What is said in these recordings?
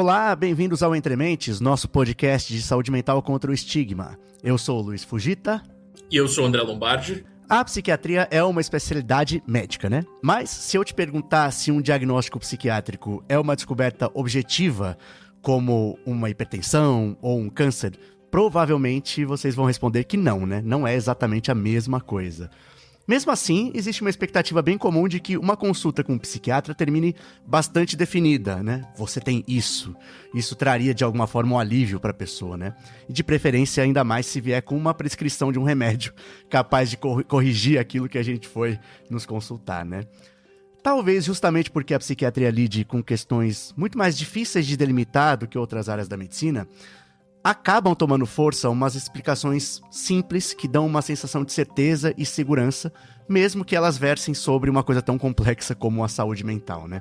Olá, bem-vindos ao Entre Mentes, nosso podcast de saúde mental contra o estigma. Eu sou o Luiz Fujita. E eu sou o André Lombardi. A psiquiatria é uma especialidade médica, né? Mas se eu te perguntar se um diagnóstico psiquiátrico é uma descoberta objetiva, como uma hipertensão ou um câncer, provavelmente vocês vão responder que não, né? Não é exatamente a mesma coisa. Mesmo assim, existe uma expectativa bem comum de que uma consulta com um psiquiatra termine bastante definida, né? Você tem isso. Isso traria, de alguma forma, um alívio para a pessoa, né? E de preferência, ainda mais se vier com uma prescrição de um remédio capaz de corrigir aquilo que a gente foi nos consultar, né? Talvez justamente porque a psiquiatria lide com questões muito mais difíceis de delimitar do que outras áreas da medicina, acabam tomando força umas explicações simples que dão uma sensação de certeza e segurança, mesmo que elas versem sobre uma coisa tão complexa como a saúde mental, né?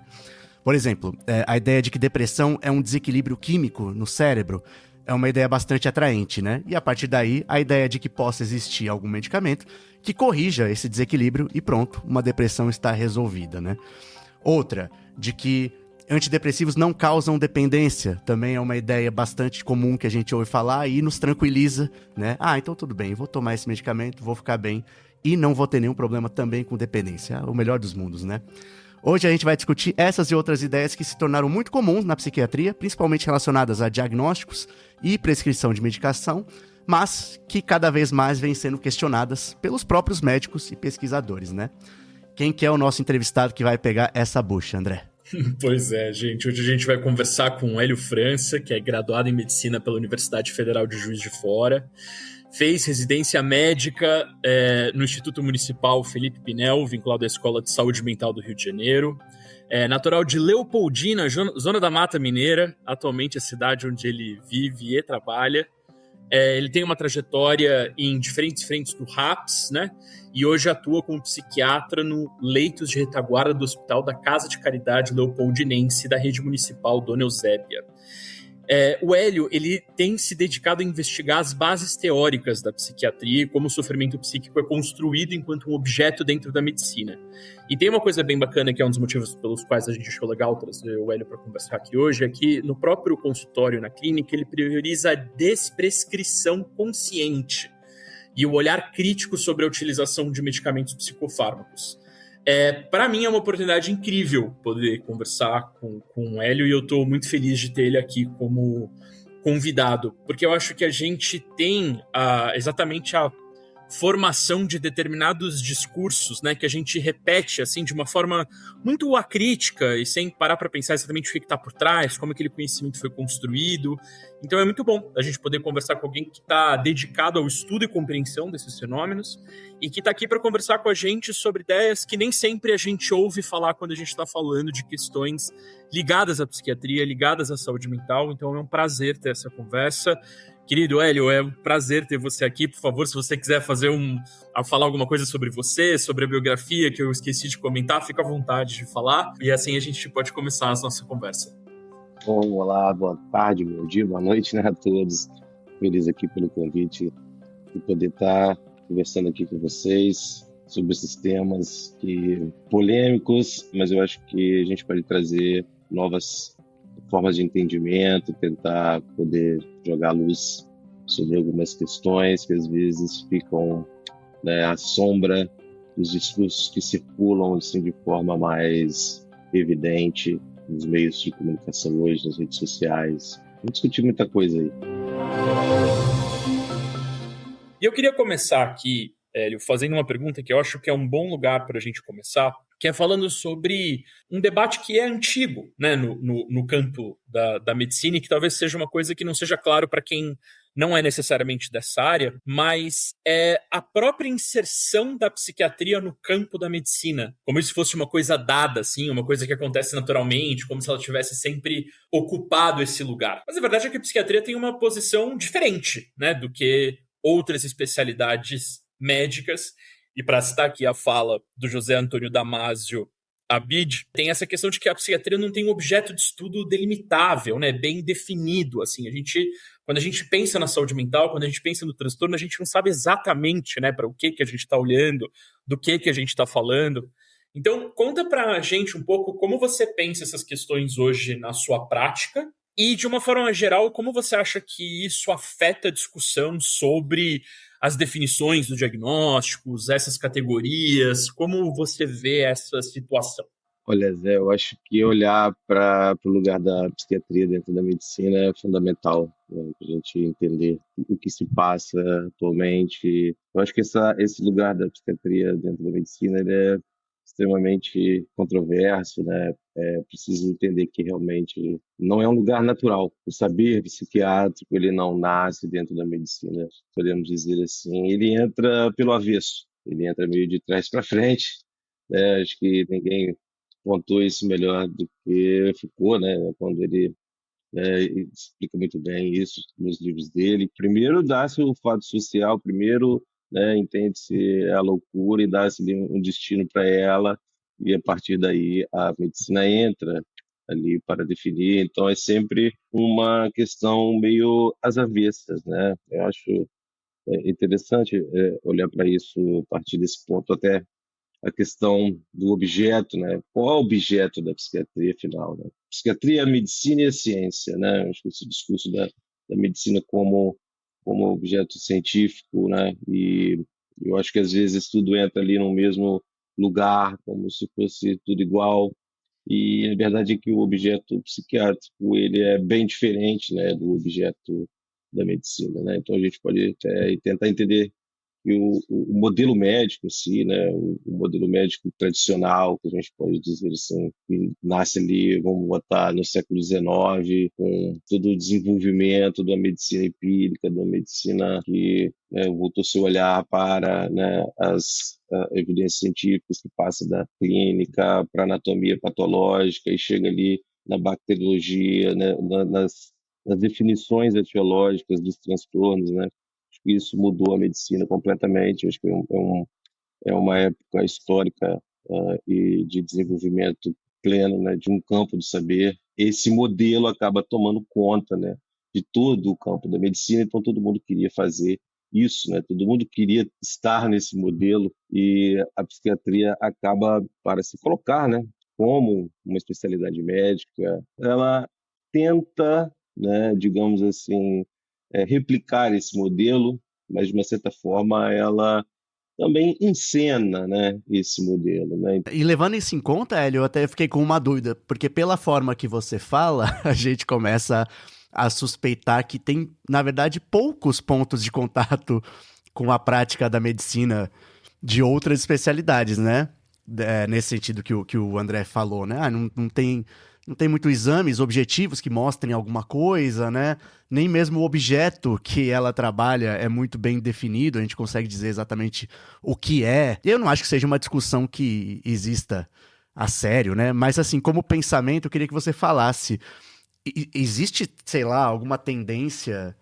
Por exemplo, a ideia de que depressão é um desequilíbrio químico no cérebro é uma ideia bastante atraente, né? E a partir daí, a ideia de que possa existir algum medicamento que corrija esse desequilíbrio e pronto, uma depressão está resolvida, né? Outra, de que antidepressivos não causam dependência, também é uma ideia bastante comum que a gente ouve falar e nos tranquiliza, né? Ah, então tudo bem, vou tomar esse medicamento, vou ficar bem e não vou ter nenhum problema também com dependência. O melhor dos mundos, né? Hoje a gente vai discutir essas e outras ideias que se tornaram muito comuns na psiquiatria, principalmente relacionadas a diagnósticos e prescrição de medicação, mas que cada vez mais vêm sendo questionadas pelos próprios médicos e pesquisadores, né? Quem que é o nosso entrevistado que vai pegar essa bucha, André? Pois é, gente. Hoje a gente vai conversar com o Hélio França, que é graduado em Medicina pela Universidade Federal de Juiz de Fora. Fez residência médica no Instituto Municipal Felipe Pinel, vinculado à Escola de Saúde Mental do Rio de Janeiro. É natural de Leopoldina, zona da Mata Mineira, atualmente a cidade onde ele vive e trabalha. Ele tem uma trajetória em diferentes frentes do RAPS, né? E hoje atua como psiquiatra no leitos de retaguarda do Hospital da Casa de Caridade Leopoldinense da Rede Municipal Dona Eusébia. O Hélio, ele tem se dedicado a investigar as bases teóricas da psiquiatria e como o sofrimento psíquico é construído enquanto um objeto dentro da medicina. E tem uma coisa bem bacana, que é um dos motivos pelos quais a gente achou legal trazer o Hélio para conversar aqui hoje, é que no próprio consultório, na clínica, ele prioriza a desprescrição consciente e o olhar crítico sobre a utilização de medicamentos psicofármacos. Para mim é uma oportunidade incrível poder conversar com o Hélio e eu estou muito feliz de ter ele aqui como convidado, porque eu acho que a gente tem exatamente a formação de determinados discursos, né, que a gente repete assim de uma forma muito acrítica e sem parar para pensar exatamente o que está por trás, como aquele conhecimento foi construído. Então é muito bom a gente poder conversar com alguém que está dedicado ao estudo e compreensão desses fenômenos e que está aqui para conversar com a gente sobre ideias que nem sempre a gente ouve falar quando a gente está falando de questões ligadas à psiquiatria, ligadas à saúde mental. Então é um prazer ter essa conversa. Querido Hélio, é um prazer ter você aqui. Por favor, se você quiser falar alguma coisa sobre você, sobre a biografia que eu esqueci de comentar, fica à vontade de falar. E assim a gente pode começar a nossa conversa. Bom, olá, boa tarde, bom dia, boa noite, né, a todos. Feliz aqui pelo convite e poder estar conversando aqui com vocês sobre esses temas polêmicos, mas eu acho que a gente pode trazer novas formas de entendimento, tentar poder jogar luz sobre algumas questões que às vezes ficam, né, à sombra dos discursos que circulam assim, de forma mais evidente nos meios de comunicação hoje, nas redes sociais. Vamos discutir muita coisa aí. E eu queria começar aqui, Hélio, fazendo uma pergunta que eu acho que é um bom lugar para a gente começar, que é falando sobre um debate que é antigo, né, no campo da medicina e que talvez seja uma coisa que não seja claro para quem não é necessariamente dessa área, mas é a própria inserção da psiquiatria no campo da medicina, como se fosse uma coisa dada, assim, uma coisa que acontece naturalmente, como se ela tivesse sempre ocupado esse lugar. Mas a verdade é que a psiquiatria tem uma posição diferente, né, do que outras especialidades médicas. E para citar aqui a fala do José Antônio Damasio Abid, tem essa questão de que a psiquiatria não tem um objeto de estudo delimitável, né, bem definido. Assim, quando a gente pensa na saúde mental, quando a gente pensa no transtorno, a gente não sabe exatamente, né, para o que a gente está olhando, do que a gente está falando. Então, conta para a gente um pouco como você pensa essas questões hoje na sua prática E, de uma forma geral, como você acha que isso afeta a discussão sobre as definições dos diagnósticos, essas categorias? Como você vê essa situação? Olha, Zé, eu acho que olhar para o lugar da psiquiatria dentro da medicina é fundamental, né, para a gente entender o que se passa atualmente. Eu acho que esse lugar da psiquiatria dentro da medicina ele é extremamente controverso, né? É preciso entender que realmente não é um lugar natural. O saber psiquiátrico ele não nasce dentro da medicina, podemos dizer assim. Ele entra pelo avesso, ele entra meio de trás para frente, né? Acho que ninguém contou isso melhor do que Foucault, né? Quando ele explica muito bem isso nos livros dele. Primeiro dá-se o fato social, primeiro, né, entende-se a loucura e dá-se um destino para ela, e a partir daí a medicina entra ali para definir. Então é sempre uma questão meio às avessas, né? Eu acho interessante olhar para isso a partir desse ponto, até a questão do objeto, né? Qual é o objeto da psiquiatria, afinal, né? Psiquiatria, medicina e a ciência, né? Acho que esse discurso da medicina como objeto científico, né? E eu acho que às vezes tudo entra ali no mesmo lugar, como se fosse tudo igual. E a verdade é que o objeto psiquiátrico ele é bem diferente, né, do objeto da medicina, né? Então a gente pode tentar entender e o modelo médico em si, né, o modelo médico tradicional, que a gente pode dizer assim, que nasce ali, vamos botar, no século XIX, com todo o desenvolvimento da medicina empírica, da medicina que, né, voltou seu olhar para, né, as evidências científicas que passa da clínica para a anatomia patológica e chega ali na bacteriologia, né, nas definições etiológicas dos transtornos, né? Acho que isso mudou a medicina completamente. Acho que é uma época histórica e de desenvolvimento pleno, né, de um campo do saber. Esse modelo acaba tomando conta, né, de todo o campo da medicina, então todo mundo queria fazer isso, né? Todo mundo queria estar nesse modelo e a psiquiatria acaba para se colocar, né, como uma especialidade médica. Ela tenta, né, digamos assim, replicar esse modelo, mas de uma certa forma ela também encena, né, esse modelo, né? E levando isso em conta, Hélio, eu até fiquei com uma dúvida, porque pela forma que você fala, a gente começa a suspeitar que tem, na verdade, poucos pontos de contato com a prática da medicina de outras especialidades, né? Nesse sentido que o André falou, né? Não tem muito exames objetivos que mostrem alguma coisa, né? Nem mesmo o objeto que ela trabalha é muito bem definido, a gente consegue dizer exatamente o que é. Eu não acho que seja uma discussão que exista a sério, né? Mas assim, como pensamento, eu queria que você falasse. Existe, sei lá, alguma tendência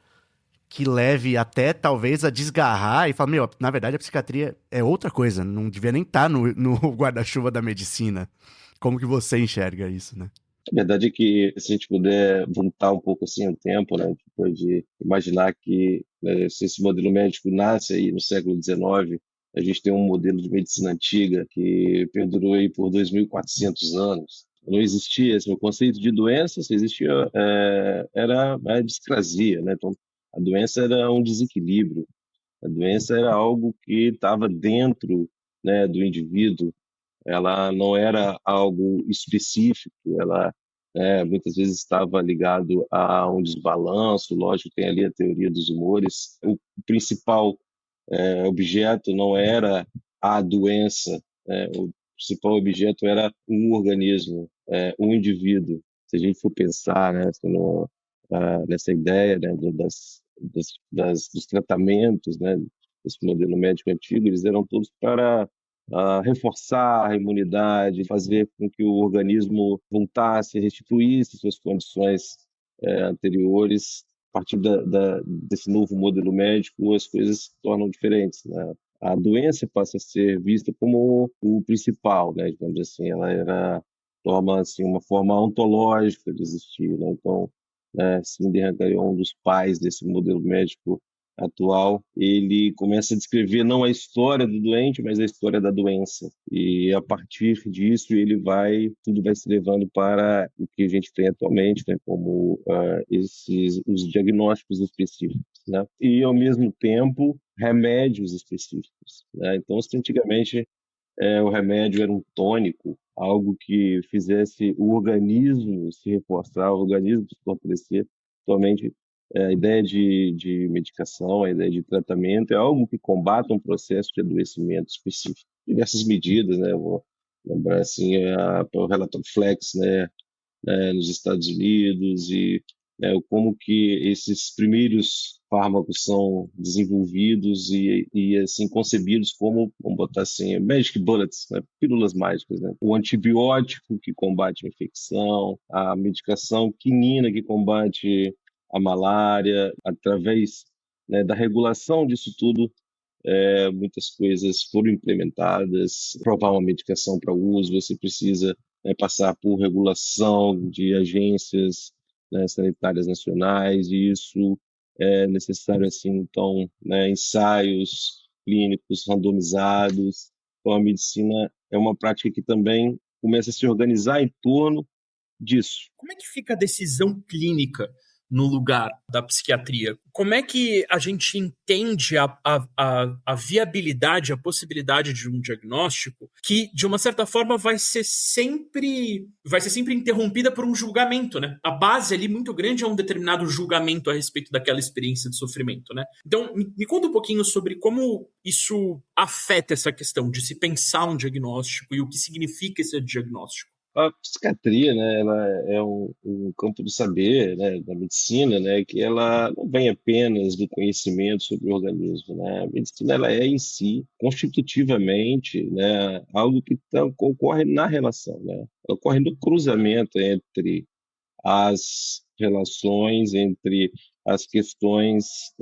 que leve até talvez a desgarrar e falar, meu, na verdade a psiquiatria é outra coisa, não devia nem estar no guarda-chuva da medicina. Como que você enxerga isso, né? A verdade é que se a gente puder voltar um pouco assim o tempo, né, a gente pode imaginar que se esse modelo médico nasce aí no século XIX, a gente tem um modelo de medicina antiga que perdurou aí por 2.400 anos. Não existia esse conceito de doença, se existia era a discrasia, né? Então a doença era um desequilíbrio, a doença era algo que estava dentro, né, do indivíduo, ela não era algo específico, ela muitas vezes estava ligado a um desbalanço, lógico, tem ali a teoria dos humores. O principal objeto não era a doença, o principal objeto era um organismo, um indivíduo. Se a gente for pensar, né, nessa ideia, né, dos tratamentos, né, desse modelo médico antigo, eles eram todos para reforçar a imunidade, fazer com que o organismo voltasse, restituísse suas condições anteriores. A partir desse novo modelo médico, as coisas se tornam diferentes, né? A doença passa a ser vista como o principal, né? Digamos assim, toma assim, uma forma ontológica de existir, né? Então, Sindhi é um dos pais desse modelo médico atual, ele começa a descrever não a história do doente, mas a história da doença. E a partir disso tudo vai se levando para o que a gente tem atualmente, né, como os diagnósticos específicos, né, e ao mesmo tempo remédios específicos, né? Então, se antigamente o remédio era um tônico, algo que fizesse o organismo se reforçar, o organismo se fortalecer. Atualmente, a ideia de medicação, a ideia de tratamento é algo que combata um processo de adoecimento específico. Diversas medidas, né? Vou lembrar assim, o relatório Flex, né, nos Estados Unidos e como que esses primeiros fármacos são desenvolvidos e assim concebidos como, vamos botar assim, magic bullets, né, pílulas mágicas, né? O antibiótico que combate a infecção, a medicação quinina que combate a malária, através, né, da regulação disso tudo, muitas coisas foram implementadas. Provar uma medicação para uso, você precisa, passar por regulação de agências, né, sanitárias nacionais, e isso é necessário, assim, então, né, ensaios clínicos randomizados. Então, a medicina é uma prática que também começa a se organizar em torno disso. Como é que fica a decisão clínica no lugar da psiquiatria? Como é que a gente entende a viabilidade, a possibilidade de um diagnóstico que, de uma certa forma, vai ser sempre interrompida por um julgamento, né? A base ali muito grande é um determinado julgamento a respeito daquela experiência de sofrimento, né? Então, me conta um pouquinho sobre como isso afeta essa questão de se pensar um diagnóstico e o que significa esse diagnóstico. A psiquiatria, né, ela é um campo do saber, né, da medicina, né, que ela não vem apenas do conhecimento sobre o organismo, né? A medicina ela é em si, constitutivamente, né, algo que ocorre na relação, né? Ela ocorre no cruzamento entre as relações, entre as questões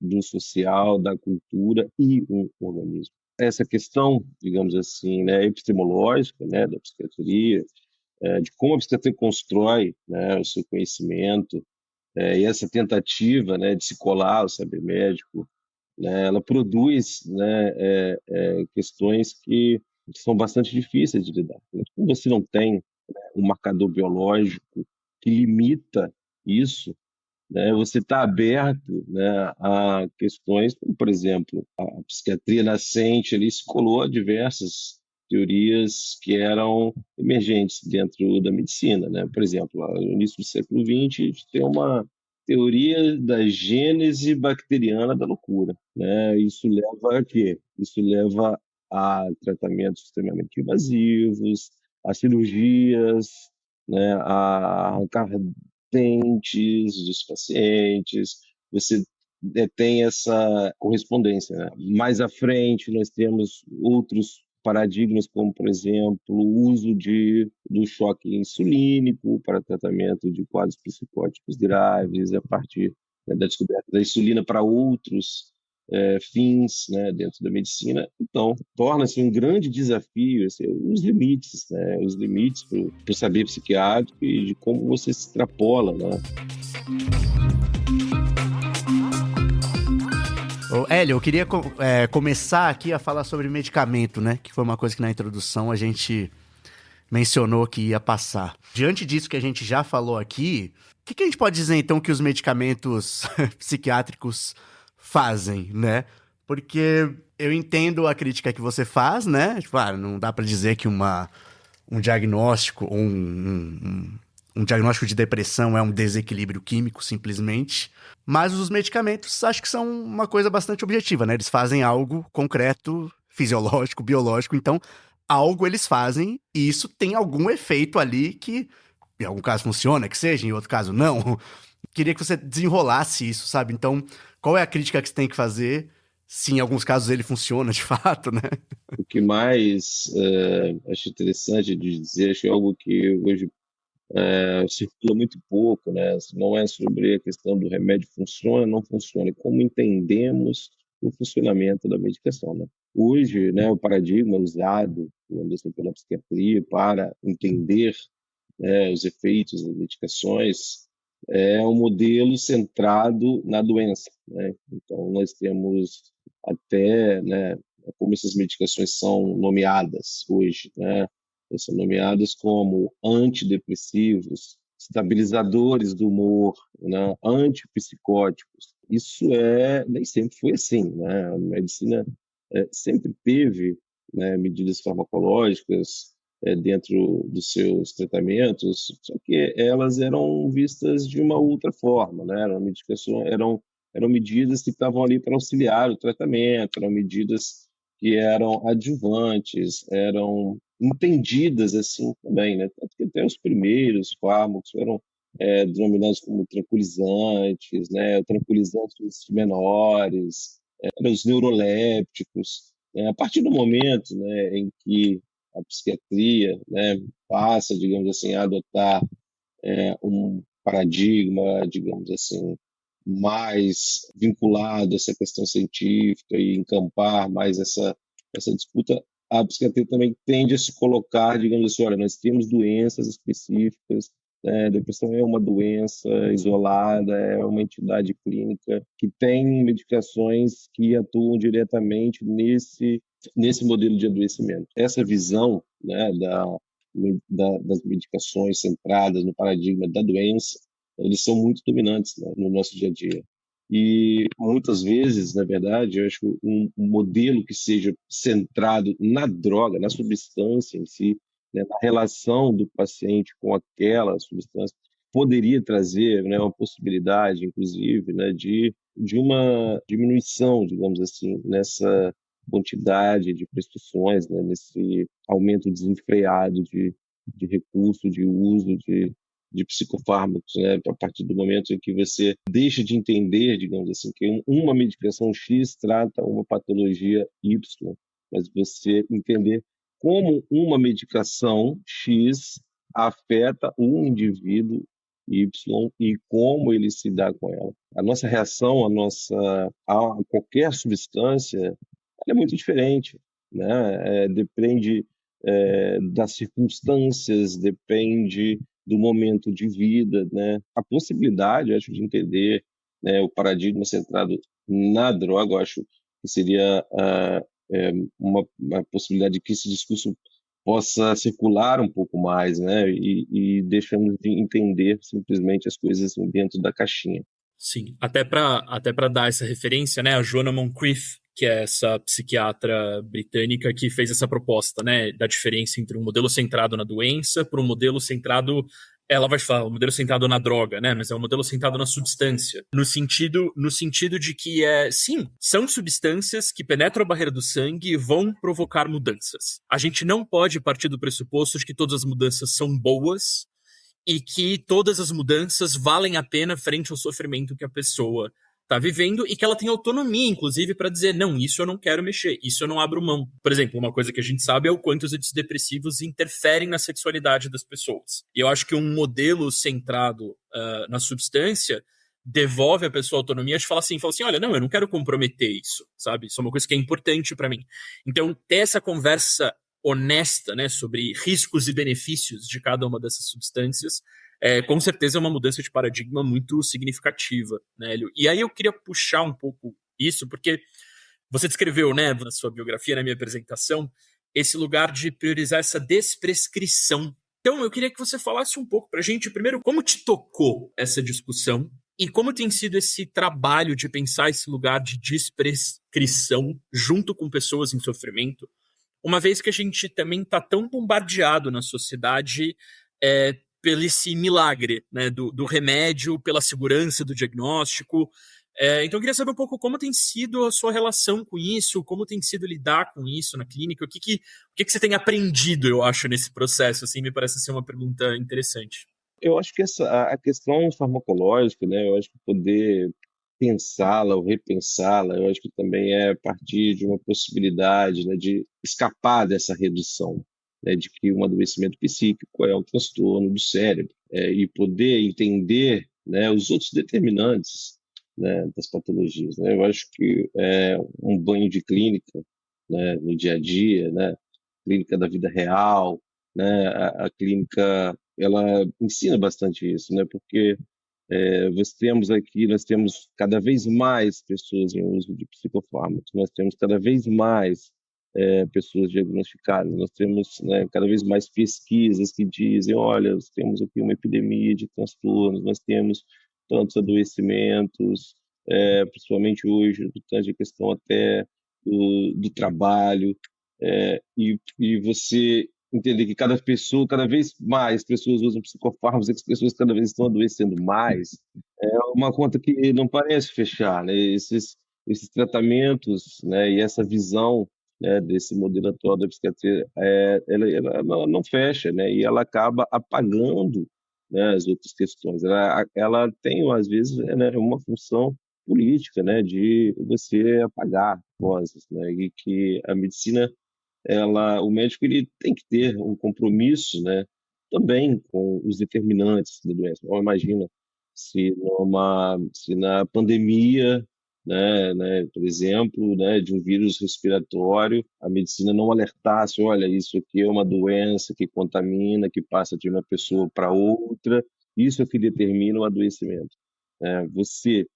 do social, da cultura e o organismo. Essa questão, digamos assim, né, epistemológica, né, da psiquiatria, de como a psiquiatria constrói, né, o seu conhecimento, e essa tentativa, né, de se colar ao saber médico, né, ela produz, né, questões que são bastante difíceis de lidar. Como você não tem, né, um marcador biológico que limita isso, né, você está aberto, né, a questões como, por exemplo, a psiquiatria nascente ali se colou a diversas teorias que eram emergentes dentro da medicina, né? Por exemplo, no início do século XX, a gente tem uma teoria da gênese bacteriana da loucura, né? Isso leva a quê? Isso leva a tratamentos extremamente invasivos, a cirurgias, né, a arrancar dentes dos pacientes. Você tem essa correspondência, né? Mais à frente, nós temos outros paradigmas, como, por exemplo, o uso do choque insulínico para tratamento de quadros psicóticos graves, a partir, né, da descoberta da insulina para outros fins, né, dentro da medicina. Então, torna-se um grande desafio, assim, os limites, né, os limites para o saber psiquiátrico e de como você se extrapola, né? Ô, Hélio, eu queria começar aqui a falar sobre medicamento, né? Que foi uma coisa que na introdução a gente mencionou que ia passar. Diante disso que a gente já falou aqui, o que a gente pode dizer então que os medicamentos psiquiátricos fazem, né? Porque eu entendo a crítica que você faz, né? Tipo, não dá pra dizer que um diagnóstico ou um diagnóstico de depressão é um desequilíbrio químico, simplesmente. Mas os medicamentos acho que são uma coisa bastante objetiva, né? Eles fazem algo concreto, fisiológico, biológico, então algo eles fazem e isso tem algum efeito ali que em algum caso funciona, que seja, em outro caso não. Queria que você desenrolasse isso, sabe? Então, qual é a crítica que você tem que fazer se em alguns casos ele funciona de fato, né? O que mais acho interessante de dizer, acho que é algo que hoje circula muito pouco, né? Não é sobre a questão do remédio funciona, não funciona, é como entendemos o funcionamento da medicação, né? Hoje, né, o paradigma usado, digamos assim, pela psiquiatria para entender, né, os efeitos das medicações é um modelo centrado na doença, né? Então, nós temos até, né, como essas medicações são nomeadas hoje, né? Elas são nomeadas como antidepressivos, estabilizadores do humor, né? Antipsicóticos. Isso nem sempre foi assim, né? A medicina sempre teve, né, medidas farmacológicas dentro dos seus tratamentos, só que elas eram vistas de uma outra forma, né? Eram medidas que estavam ali para auxiliar o tratamento, eram medidas que eram adjuvantes, eram entendidas assim também, né? Tanto que até os primeiros fármacos eram denominados como tranquilizantes, né? Tranquilizantes menores, os neurolépticos. A partir do momento, né, em que a psiquiatria, né, passa, digamos assim, a adotar um paradigma, digamos assim, mais vinculado a essa questão científica e encampar mais essa disputa, a psiquiatria também tende a se colocar, digamos assim, olha, nós temos doenças específicas, né? Depressão é uma doença isolada, é uma entidade clínica que tem medicações que atuam diretamente nesse modelo de adoecimento. Essa visão, né, das medicações centradas no paradigma da doença, eles são muito dominantes, né, no nosso dia a dia. E muitas vezes, na verdade, eu acho que um modelo que seja centrado na droga, na substância em si, né, na relação do paciente com aquela substância, poderia trazer, né, uma possibilidade, inclusive, né, de uma diminuição, digamos assim, nessa quantidade de prescrições, né, nesse aumento desenfreado de recurso, de uso de psicofármacos, né, a partir do momento em que você deixa de entender, digamos assim, que uma medicação X trata uma patologia Y, mas você entender como uma medicação X afeta um indivíduo Y e como ele se dá com ela. A nossa reação, a qualquer substância, é muito diferente, né? Depende das circunstâncias, depende do momento de vida, né? A possibilidade, eu acho, de entender, né, o paradigma centrado na droga, eu acho que seria uma possibilidade de que esse discurso possa circular um pouco mais, né? E deixamos de entender simplesmente as coisas dentro da caixinha. Sim, até para dar essa referência, né, a Joanna Moncrief, que é essa psiquiatra britânica que fez essa proposta, né, da diferença entre um modelo centrado na doença para um modelo centrado, ela vai falar, um modelo centrado na droga, né, mas é um modelo centrado na substância, no sentido de que sim, são substâncias que penetram a barreira do sangue e vão provocar mudanças. A gente não pode partir do pressuposto de que todas as mudanças são boas e que todas as mudanças valem a pena frente ao sofrimento que a pessoa está vivendo e que ela tem autonomia, inclusive, para dizer, não, isso eu não quero mexer, isso eu não abro mão. Por exemplo, uma coisa que a gente sabe é o quanto os antidepressivos interferem na sexualidade das pessoas. E eu acho que um modelo centrado na substância devolve a pessoa a autonomia de falar assim, olha, não, eu não quero comprometer isso, sabe? Isso é uma coisa que é importante para mim. Então, ter essa conversa honesta, né, sobre riscos e benefícios de cada uma dessas substâncias, com certeza é uma mudança de paradigma muito significativa, né, Hélio? E aí eu queria puxar um pouco isso, porque você descreveu, né, na sua biografia, na minha apresentação, esse lugar de priorizar essa desprescrição. Então eu queria que você falasse um pouco pra gente, primeiro, como te tocou essa discussão e como tem sido esse trabalho de pensar esse lugar de desprescrição junto com pessoas em sofrimento, uma vez que a gente também está tão bombardeado na sociedade pelo esse milagre, né, do remédio, pela segurança do diagnóstico. Então eu queria saber um pouco como tem sido a sua relação com isso, como tem sido lidar com isso na clínica, o que você tem aprendido, eu acho, nesse processo, assim, me parece ser uma pergunta interessante. Eu acho que a questão farmacológica, né, eu acho que poder pensá-la ou repensá-la, eu acho que também é a partir de uma possibilidade, né, de escapar dessa redução, né, de que um adoecimento psíquico é um transtorno do cérebro, e poder entender, né, os outros determinantes, né, das patologias, né? Eu acho que um banho de clínica, né, no dia a dia, né, clínica da vida real, né, a clínica ela ensina bastante isso, né, porque Nós temos cada vez mais pessoas em uso de psicofármacos, nós temos cada vez mais pessoas diagnosticadas, nós temos, né, cada vez mais pesquisas que dizem, olha, nós temos aqui uma epidemia de transtornos, nós temos tantos adoecimentos, principalmente hoje, do tanto de questão até do trabalho, e você entender que cada vez mais pessoas usam psicofármacos, e que as pessoas cada vez estão adoecendo mais, é uma conta que não parece fechar, né? Esses tratamentos, né, e essa visão, né, desse modelo atual da psiquiatria, ela não fecha, né? E ela acaba apagando, né, as outras questões. Ela tem, às vezes, né, uma função política, né, de você apagar vozes, né? E que a medicina, o médico, ele tem que ter um compromisso, né, também com os determinantes da doença. Então, imagina se na pandemia, por exemplo, né, de um vírus respiratório, a medicina não alertasse, olha, isso aqui é uma doença que contamina, que passa de uma pessoa para outra, isso é que determina o adoecimento. Você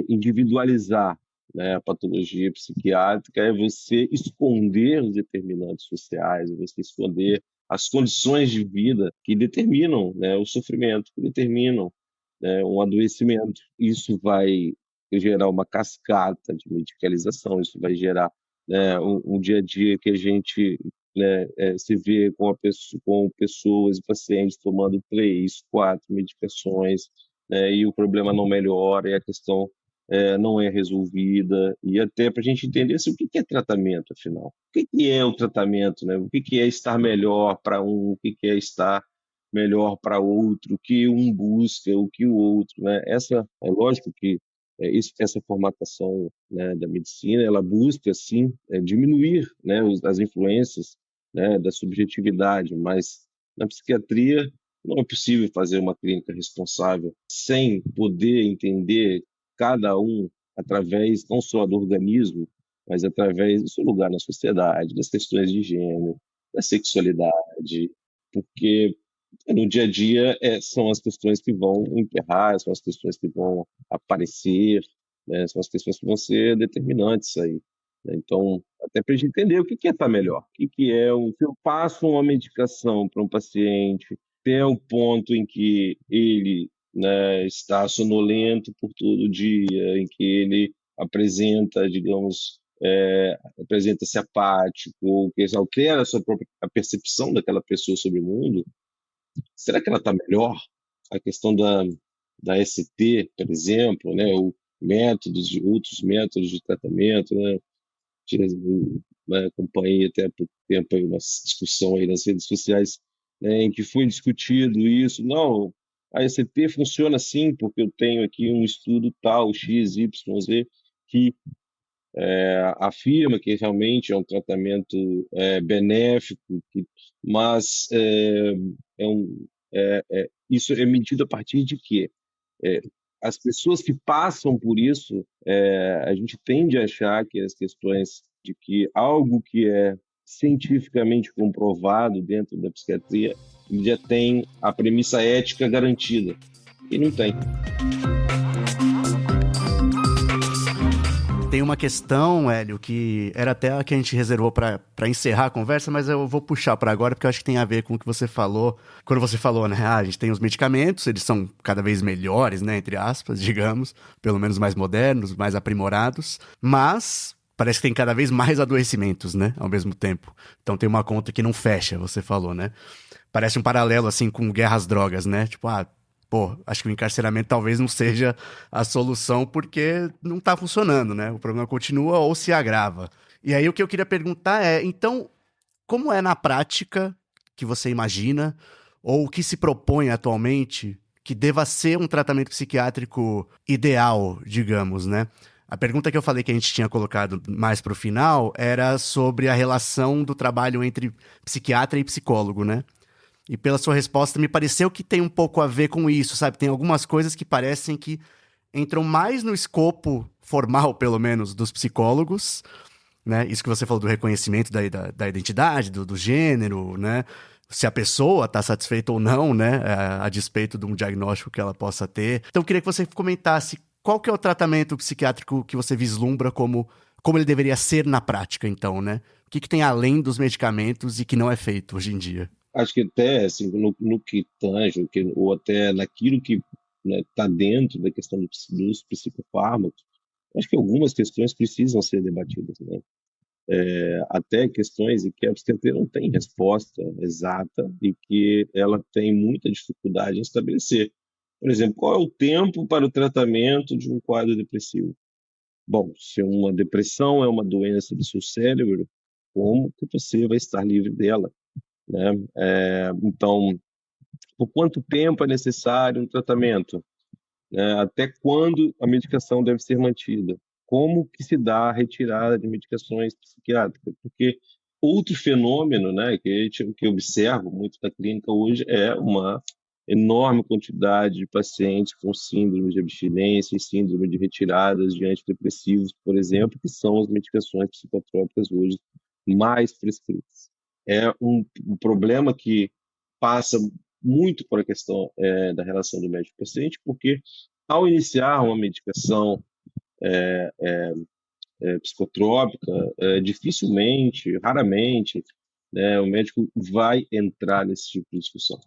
individualizar, né, a patologia psiquiátrica é você esconder os determinantes sociais, é você esconder as condições de vida que determinam, né, o sofrimento, que determinam, né, um adoecimento. Isso vai gerar uma cascata de medicalização, isso vai gerar, né, um dia a dia que a gente, né, se vê com pessoas e pacientes tomando 3, 4 medicações, né, e o problema não melhora, e a questão não é resolvida, e até para a gente entender assim, o que é tratamento, afinal. O que é o tratamento, né? O que é estar melhor para um, o que é estar melhor para outro, o que um busca, o que o outro, né? É lógico que essa formatação, né, da medicina, ela busca, assim, diminuir, né, as influências, né, da subjetividade, mas na psiquiatria não é possível fazer uma clínica responsável sem poder entender cada um através não só do organismo, mas através do seu lugar na sociedade, das questões de gênero, da sexualidade, porque no dia a dia são as questões que vão emperrar, são as questões que vão aparecer, né, são as questões que vão ser determinantes aí, né? Então, até para a gente entender o que é estar melhor, se eu passo uma medicação para um paciente, até o ponto em que ele, né, está sonolento por todo o dia, em que ele apresenta, digamos, apresenta-se apático, ou que altera a percepção daquela pessoa sobre o mundo, será que ela está melhor? A questão da ST, por exemplo, né, ou outros métodos de tratamento, né? Acompanhei até há pouco tempo aí uma discussão aí nas redes sociais, né, em que foi discutido isso. Não, a ECT funciona assim porque eu tenho aqui um estudo tal, X, Y, Z, que afirma que realmente é um tratamento benéfico, mas isso é medido a partir de quê? As pessoas que passam por isso, a gente tende a achar que as questões de que algo que é cientificamente comprovado dentro da psiquiatria já tem a premissa ética garantida, e não tem. Tem uma questão, Hélio, que era até a que a gente reservou para encerrar a conversa, mas eu vou puxar para agora, porque eu acho que tem a ver com o que você falou. Quando você falou, né, a gente tem os medicamentos, eles são cada vez melhores, né, entre aspas, digamos, pelo menos mais modernos, mais aprimorados, mas parece que tem cada vez mais adoecimentos, né, ao mesmo tempo. Então tem uma conta que não fecha, você falou, né? Parece um paralelo, assim, com guerra às drogas, né? Tipo, acho que o encarceramento talvez não seja a solução porque não tá funcionando, né? O problema continua ou se agrava. E aí o que eu queria perguntar é, então, como é na prática que você imagina, ou o que se propõe atualmente, que deva ser um tratamento psiquiátrico ideal, digamos, né? A pergunta que eu falei que a gente tinha colocado mais pro final era sobre a relação do trabalho entre psiquiatra e psicólogo, né? E pela sua resposta, me pareceu que tem um pouco a ver com isso, sabe? Tem algumas coisas que parecem que entram mais no escopo formal, pelo menos, dos psicólogos, né? Isso que você falou do reconhecimento da identidade, do gênero, né? se a pessoa está satisfeita ou não, né, a despeito de um diagnóstico que ela possa ter. Então, eu queria que você comentasse qual que é o tratamento psiquiátrico que você vislumbra como ele deveria ser na prática, então, né? O que tem além dos medicamentos e que não é feito hoje em dia? Acho que até assim, no que tange, ou até naquilo que está dentro da questão dos psicofármacos, acho que algumas questões precisam ser debatidas, né? Até questões em que a psiquiatria não tem resposta exata e que ela tem muita dificuldade em estabelecer. Por exemplo, qual é o tempo para o tratamento de um quadro depressivo? Bom, se uma depressão é uma doença do seu cérebro, como que você vai estar livre dela, né? Então, por quanto tempo é necessário um tratamento? Até quando a medicação deve ser mantida? Como que se dá a retirada de medicações psiquiátricas? Porque outro fenômeno, né, que eu observo muito na clínica hoje é uma enorme quantidade de pacientes com síndrome de abstinência e síndrome de retiradas de antidepressivos, por exemplo, que são as medicações psicotrópicas hoje mais prescritas. É um problema que passa muito por a questão da relação do médico-paciente, porque ao iniciar uma medicação psicotrópica, dificilmente, raramente, né, o médico vai entrar nesse tipo de discussão.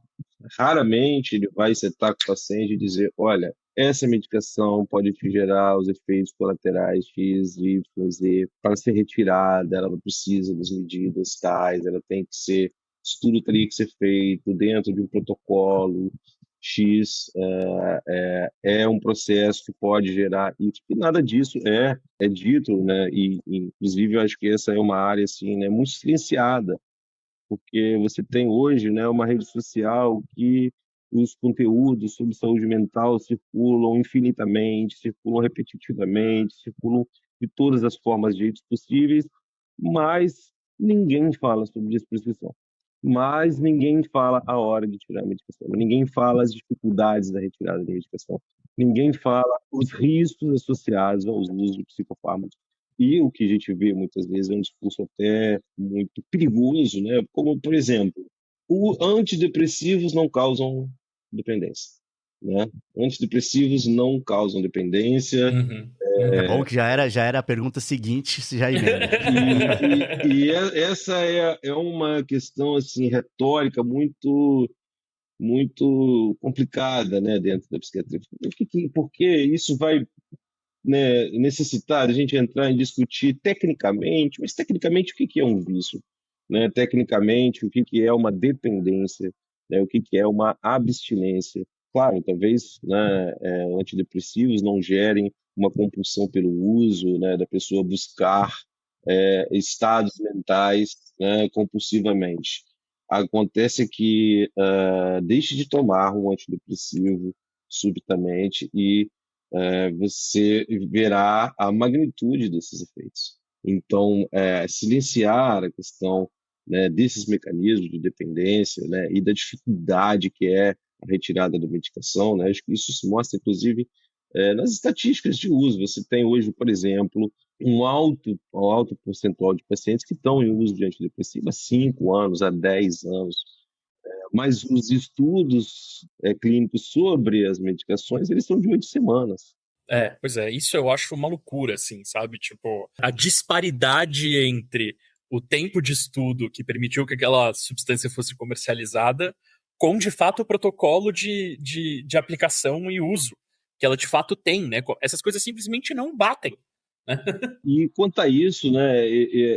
Raramente ele vai sentar com o paciente e dizer, olha, essa medicação pode te gerar os efeitos colaterais X, Y, Z. Para ser retirada, ela precisa das medidas tais, ela tem que ser, isso tudo teria que ser feito dentro de um protocolo X, é um processo que pode gerar isso, e nada disso é dito, né? E inclusive eu acho que essa é uma área assim, né, muito silenciada, porque você tem hoje, né, uma rede social que os conteúdos sobre saúde mental circulam infinitamente, circulam repetitivamente, circulam de todas as formas de jeitos possíveis, mas ninguém fala sobre desprescrição. Mas ninguém fala a hora de tirar a medicação, ninguém fala as dificuldades da retirada da medicação, ninguém fala os riscos associados ao uso de psicofármacos. E o que a gente vê muitas vezes é um discurso até muito perigoso, né? Como, por exemplo, os antidepressivos não causam dependência, né? Antidepressivos não causam dependência. Uhum, É uhum. bom que já era a pergunta seguinte, se já emenda. Essa é uma questão assim retórica muito complicada, né, dentro da psiquiatria. Porque isso vai, né, necessitar a gente entrar em discutir tecnicamente, mas tecnicamente o que é um vício, né? Tecnicamente o que é uma dependência, né? O que é uma abstinência. Claro, talvez, né, antidepressivos não gerem uma compulsão pelo uso, né, da pessoa buscar estados mentais, né, compulsivamente. Acontece que deixe de tomar um antidepressivo subitamente e você verá a magnitude desses efeitos. Então, silenciar a questão, né, desses mecanismos de dependência, né, e da dificuldade que é a retirada da medicação, né, acho que isso se mostra, inclusive, nas estatísticas de uso. Você tem hoje, por exemplo, um alto percentual de pacientes que estão em uso de antidepressivo há 5 anos, há 10 anos. Mas os estudos clínicos sobre as medicações, eles são de 8 semanas. Pois é, isso eu acho uma loucura, assim, sabe? Tipo, a disparidade entre o tempo de estudo que permitiu que aquela substância fosse comercializada com, de fato, o protocolo de aplicação e uso que ela, de fato, tem, né? Essas coisas simplesmente não batem. E quanto a isso, né,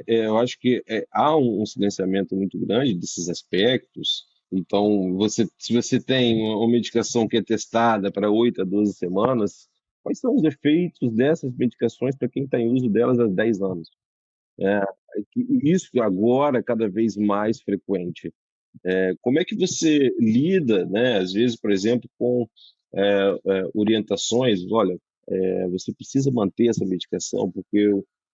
eu acho que há um silenciamento muito grande desses aspectos. Então, se você tem uma medicação que é testada para 8 a 12 semanas, quais são os efeitos dessas medicações para quem está em uso delas há 10 anos? É, isso agora é cada vez mais frequente. Como é que você lida, né, às vezes, por exemplo, com orientações? Olha, você precisa manter essa medicação porque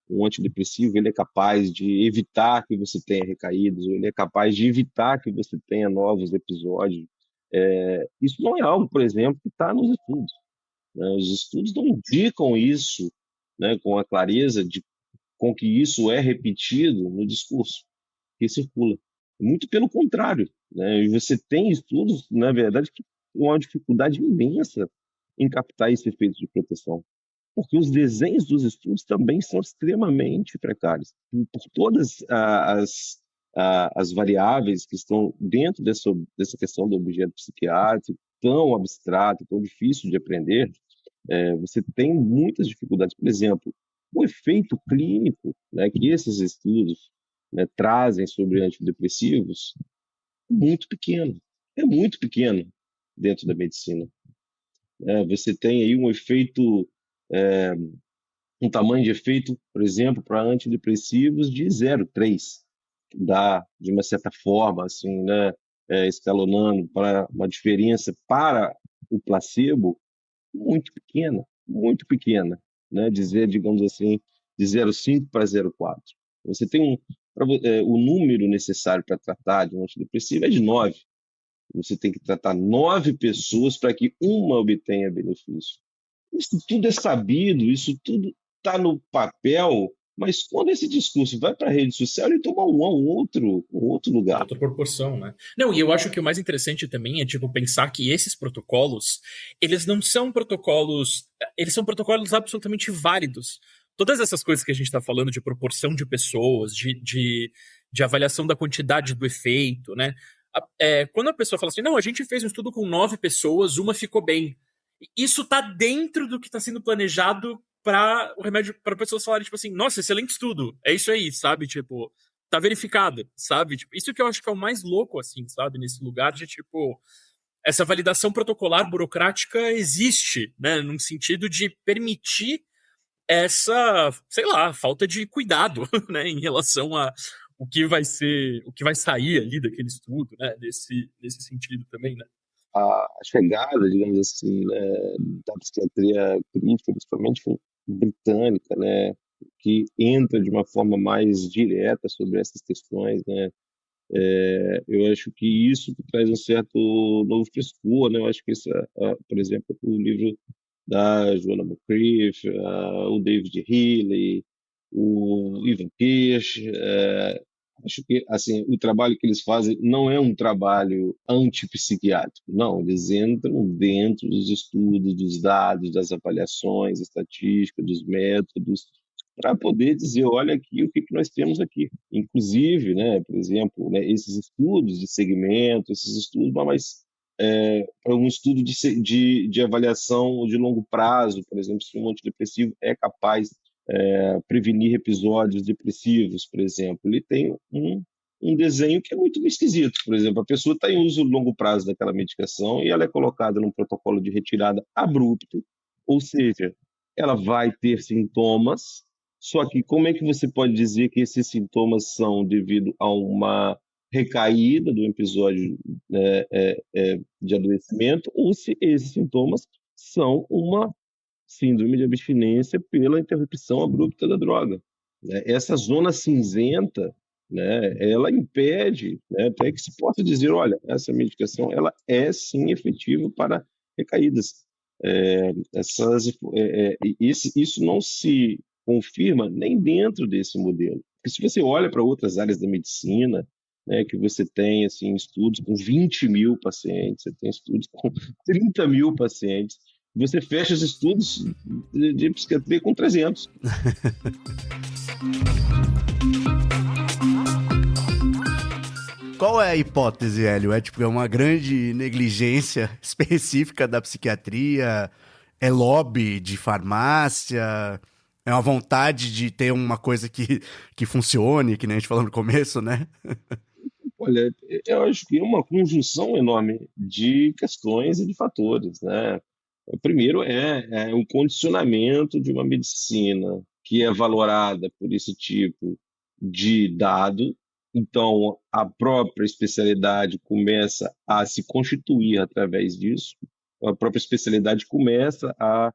o antidepressivo ele é capaz de evitar que você tenha recaídas, ou ele é capaz de evitar que você tenha novos episódios. Isso não é algo, por exemplo, que está nos estudos, né? Os estudos não indicam isso, né, com a clareza com que isso é repetido no discurso que circula. Muito pelo contrário, né? E você tem estudos, na verdade, que têm uma dificuldade imensa em captar esse efeito de proteção, porque os desenhos dos estudos também são extremamente precários, por todas as variáveis que estão dentro dessa questão do objeto psiquiátrico, tão abstrato, tão difícil de aprender. Você tem muitas dificuldades. Por exemplo, o efeito clínico, né, que esses estudos, né, trazem sobre antidepressivos é muito pequeno dentro da medicina. Você tem aí um efeito, é, um tamanho de efeito, por exemplo, para antidepressivos de 0,3, que dá, de uma certa forma, assim, né, escalonando para uma diferença para o placebo muito pequena, né, dizer, digamos assim, de 0,5 para 0,4. Você tem o número necessário para tratar de um antidepressivo é de 9. Você tem que tratar 9 pessoas para que uma obtenha benefício. Isso tudo é sabido, isso tudo está no papel, mas quando esse discurso vai para a rede social, ele toma um outro Uma lugar. outra proporção, né? Não, e eu acho que o mais interessante também é, tipo, pensar que esses protocolos, eles não são protocolos, eles são protocolos absolutamente válidos. Todas essas coisas que a gente está falando de proporção de pessoas, de avaliação da quantidade do efeito, né? Quando a pessoa fala assim, não, a gente fez um estudo com 9 pessoas, uma ficou bem. Isso tá dentro do que está sendo planejado para o remédio, para pessoas falarem, tipo assim, nossa, excelente estudo, é isso aí, sabe? Tipo, tá verificado, sabe? Tipo, isso que eu acho que é o mais louco, assim, sabe? Nesse lugar de, tipo, essa validação protocolar burocrática existe, né? Num sentido de permitir essa, sei lá, falta de cuidado, né? Em relação a o que vai ser, o que vai sair ali daquele estudo, né? Nesse sentido também, né? A chegada, digamos assim, né, da psiquiatria crítica, principalmente britânica, né, que entra de uma forma mais direta sobre essas questões, né, eu acho que isso traz um certo novo frescor, né, eu acho que esse, por exemplo, o livro da Joanna Moncrief, o David Healy, o Ivan Kirsch, acho que assim o trabalho que eles fazem não é um trabalho antipsiquiátrico, não, eles entram dentro dos estudos, dos dados, das avaliações estatísticas, dos métodos, para poder dizer, olha aqui o que nós temos aqui. Inclusive, né, por exemplo, né, esses estudos de segmento, esses estudos, mas para um estudo de avaliação de longo prazo, por exemplo, se um antidepressivo é capaz prevenir episódios depressivos, por exemplo. Ele tem um desenho que é muito esquisito. Por exemplo, a pessoa está em uso longo prazo daquela medicação e ela é colocada num protocolo de retirada abrupto, ou seja, ela vai ter sintomas, só que como é que você pode dizer que esses sintomas são devido a uma recaída do episódio de adoecimento ou se esses sintomas são uma síndrome de abstinência pela interrupção abrupta da droga, né? Essa zona cinzenta, né, ela impede, né, até que se possa dizer, olha, essa medicação ela é sim efetiva para recaídas. Isso não se confirma nem dentro desse modelo. Porque se você olha para outras áreas da medicina, né, que você tem assim, estudos com 20 mil pacientes, você tem estudos com 30 mil pacientes, você fecha os estudos de psiquiatria com 300. Qual é a hipótese, Hélio? É uma grande negligência específica da psiquiatria? É lobby de farmácia? É uma vontade de ter uma coisa que funcione, que nem a gente falou no começo, né? Olha, eu acho que é uma conjunção enorme de questões e de fatores, né? O primeiro é o condicionamento de uma medicina que é valorada por esse tipo de dado. Então, a própria especialidade começa a se constituir através disso. A própria especialidade começa a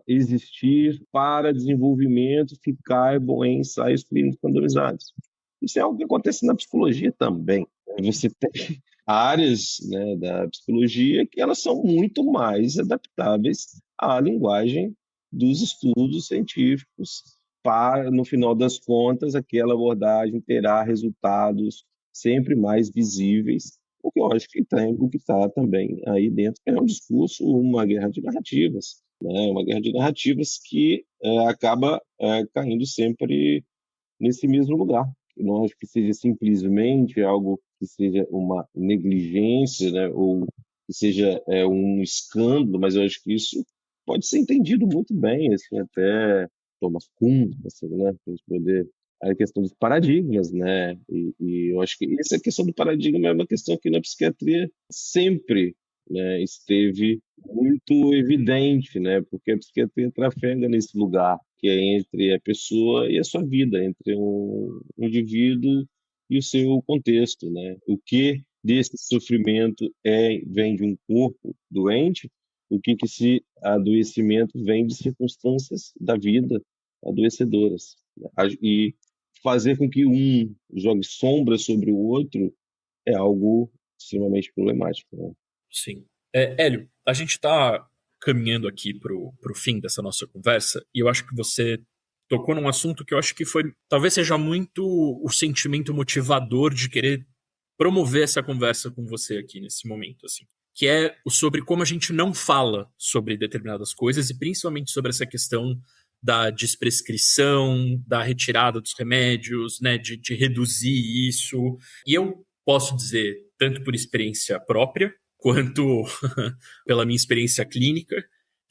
existir para desenvolvimento que caibam em ensaios clínicos randomizados. Isso é algo que acontece na psicologia também. Você tem áreas, né, da psicologia que elas são muito mais adaptáveis à linguagem dos estudos científicos para, no final das contas, aquela abordagem terá resultados sempre mais visíveis, porque eu acho que tem o que está também aí dentro é um discurso, uma guerra de narrativas, né? Uma guerra de narrativas que acaba caindo sempre nesse mesmo lugar. Eu não acho que seja simplesmente algo que seja uma negligência, né, ou que seja um escândalo, mas eu acho que isso pode ser entendido muito bem, assim, até Thomas Kuhn, assim, né, para gente poder a questão dos paradigmas, né, e eu acho que essa questão do paradigma é uma questão que na psiquiatria sempre, né, esteve muito evidente, né, porque a psiquiatria trafega nesse lugar que é entre a pessoa e a sua vida, entre um indivíduo e o seu contexto, né? O que desse sofrimento vem de um corpo doente, o que esse adoecimento vem de circunstâncias da vida adoecedoras. E fazer com que um jogue sombra sobre o outro é algo extremamente problemático, né? Sim. Hélio, a gente está caminhando aqui para o fim dessa nossa conversa, e eu acho que você tocou num assunto que eu acho que talvez seja muito o sentimento motivador de querer promover essa conversa com você aqui nesse momento, assim, que é sobre como a gente não fala sobre determinadas coisas, e principalmente sobre essa questão da desprescrição, da retirada dos remédios, né, de reduzir isso. E eu posso dizer, tanto por experiência própria, quanto pela minha experiência clínica,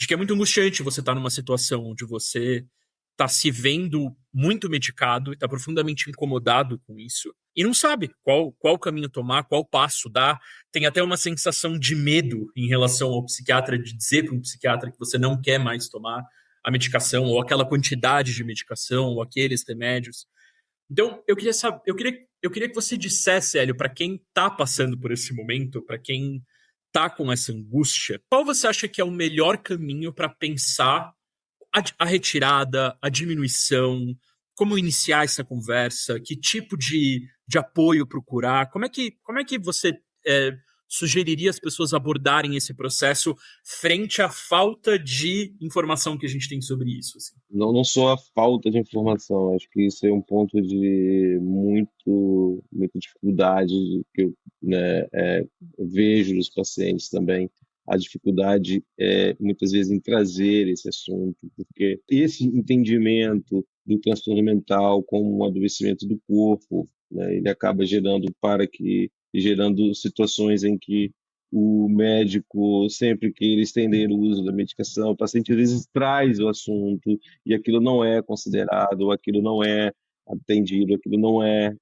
de que é muito angustiante você estar numa situação onde você está se vendo muito medicado e está profundamente incomodado com isso e não sabe qual caminho tomar, qual passo dar. Tem até uma sensação de medo em relação ao psiquiatra, de dizer para um psiquiatra que você não quer mais tomar a medicação ou aquela quantidade de medicação ou aqueles remédios. Então, eu queria saber, eu queria que você dissesse, Hélio, para quem está passando por esse momento, para quem está com essa angústia, qual você acha que é o melhor caminho para pensar a retirada, a diminuição, como iniciar essa conversa, que tipo de apoio procurar, como é que você sugeriria as pessoas abordarem esse processo frente à falta de informação que a gente tem sobre isso? Assim? Não só a falta de informação, acho que isso é um ponto de muita dificuldade que eu, né, vejo nos pacientes também. A dificuldade muitas vezes em trazer esse assunto, porque esse entendimento do transtorno mental como um adoecimento do corpo, né, ele acaba gerando situações em que o médico, sempre que ele estender o uso da medicação, o paciente às vezes traz o assunto e aquilo não é considerado, aquilo não é atendido, aquilo não é